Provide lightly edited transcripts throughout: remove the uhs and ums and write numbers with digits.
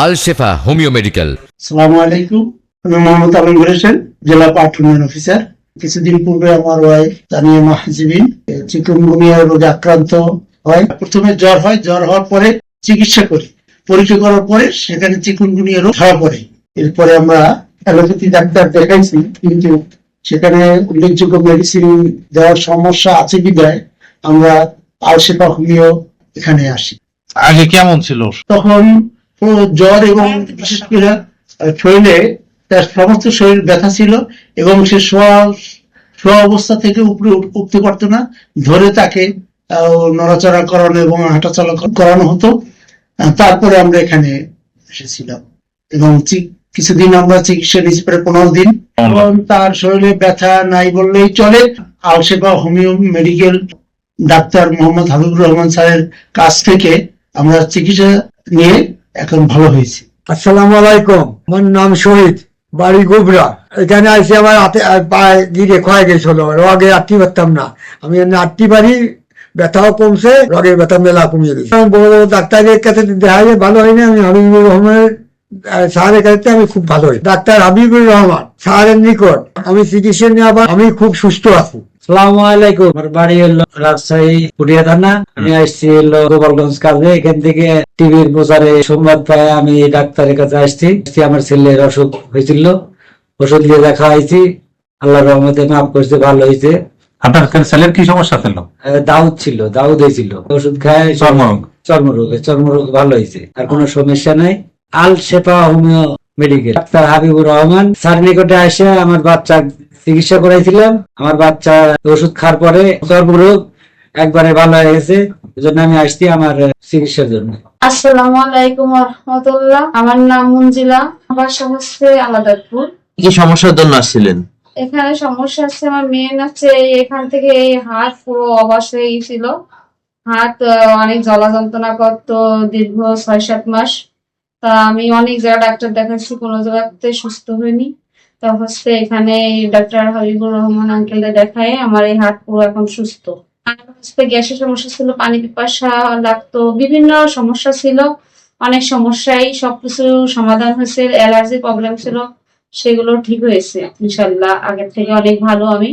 আল Shefa homeo medical. আসসালামু আলাইকুম, আমি মোহাম্মদ আলম হোসেন, জেলা পার্ট উন্নয়ন অফিসার। কিছুদিন পূর্বে আমার ওয়াইফ তানিয়া মাহজিবিন চিকুনগুনিয়া রোগে আক্রান্ত হয়। প্রথমে জ্বর হয়, জ্বর হওয়ার পরে চিকিৎসা করি, পরীক্ষা করার পরে সেখানে চিকুনগুনিয়া রোগ ধরা পড়ে। এরপরে আমরা অ্যালোপ্যাথি ডাক্তার দেখাইছি, কিন্তু সেখানে উল্লেখযোগ্য মেডিসিন দেওয়ার সমস্যা আছে বিধায় আমরা আল শেফা হোমিও এখানে আসি। আগে কেমন ছিল? তখন জ্বর এবং বিশেষ করে শরীরে তার সমস্ত শরীর ব্যথা ছিল এবং সে শোয়া অবস্থা থেকে উপরে উঠতে পারতো না। ধরে তাকে নড়াচড়া করানো এবং হাঁটাচলা করানো হতো। তারপরে আমরা এখানে এসেছিলাম এবং কিছুদিন আমরা চিকিৎসা নিয়েছি, প্রায় 15 দিন। এবং তার শরীরে ব্যথা নাই বললেই চলে। Al Shefa homeo medical doctor Mohammad Habibur Rahman স্যারের কাছ থেকে আমরা চিকিৎসা নিয়ে এখন ভালো হয়েছি। আসসালামু আলাইকুম, আমার নাম শহীদ, বাড়ি গোবরা। এখানে আসি আমার হাতে পায়ে গিরে ক্ষয় গেছিল, রগে আটটি পারতাম না। আমি আটটি পারি, ব্যথাও কমছে, রগের ব্যথা মেলা কমিয়ে গেছে। বড় বড় ডাক্তারের কাছে দেখা যায় ভালো হয়নি, আমি হাবিবুর রহমানের স্যারের কাছে আমি খুব ভালো হই। ডাক্তার হাবিবুর রহমান স্যারের নিকট আমি চিকিৎসা নেওয়ার পর আমি খুব সুস্থ আছি। আসসালামু আলাইকুম, আমার বাড়ি হলো রাজশাহী পুটিয়া থানা। আমি আসছি হলো গোপালগঞ্জ কাজে। এখান থেকে টিভির প্রচারে সংবাদ পাই আমি ডাক্তারের কাছে আসছি। আমার ছেলের অসুখ হয়েছিল, ওষুধ দিয়ে দেখা হয়েছি, আল্লাহর রহমতে মাফ করছে, ভালো হয়েছে। আপনার ছেলের কি সমস্যা ছিল? দাউদ ছিল, দাউদ হয়েছিল, ওষুধ খায় চর্মরোগ ভালো হয়েছে, আর কোনো সমস্যা নাই। Al Shefa homeo medical doctor Habibur Rahman sir নিকটে আসে আমার বাচ্চা চিকিৎসা করাইছিলাম। আমার বাচ্চা ওষুধ খাওয়ার পরে চর্মরোগ একবারে ভালো হয়ে গেছে, এই জন্য আমি আসছি আমার চিকিৎসার জন্য। আসসালামু আলাইকুম রহমতুল্লাহ, আমার নাম মঞ্জিলা, বাসা হচ্ছে আলাদাপুর। কি সমস্যার জন্য আসছিলেন? এখানে সমস্যা আছে, আমার মেন আছে এখান থেকে এই হাত পুরো অবশ হয়ে গেছিল। হাত অনেক জ্বালা যন্ত্রণা করতো দীর্ঘ 6-7 মাস। তা আমি অনেক জায়গায় ডাক্তার দেখাচ্ছি, কোনো জায়গাতে সুস্থ হয়নি। তা হচ্ছে এখানে ডাক্তার হাবিবুর রহমান আঙ্কেলকে দেখায় আমার এই হাত পুরো এখন সুস্থ। আর হচ্ছে গ্যাসের সমস্যা ছিল, পানি পিপাসা লাগতো, বিভিন্ন সমস্যা ছিল, অনেক সমস্যাই সবকিছু সমাধান হয়েছে। অ্যালার্জি প্রবলেম ছিল, সেগুলো ঠিক হয়েছে ইনশাল্লাহ, আগের থেকে অনেক ভালো। আমি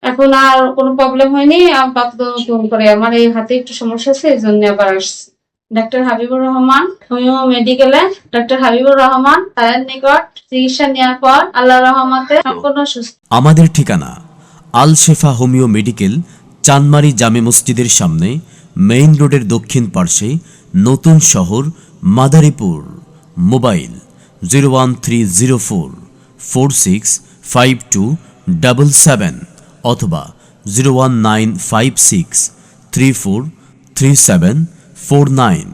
এখন আর কোনো প্রবলেম হয়নি। আপাতত নতুন করে আমার এই হাতে একটু সমস্যা আছে, এই জন্য আবার আসছি। ডাক্তার হাবিবুর রহমান হোমিও মেডিকেলে ডাক্তার হাবিবুর রহমান তার নিকট চিকিৎসা নেওয়ার পর আল্লাহ রহমতে সম্পূর্ণ সুস্থ। আমাদের ঠিকানা আল শেফা হোমিও মেডিকেল, চানমারি জামে মসজিদের সামনে, মেইন রোডের দক্ষিণ পার্শ্বে, নতুন শহর, মাদারীপুর। মোবাইল 01304465277 অথবা 01956343749।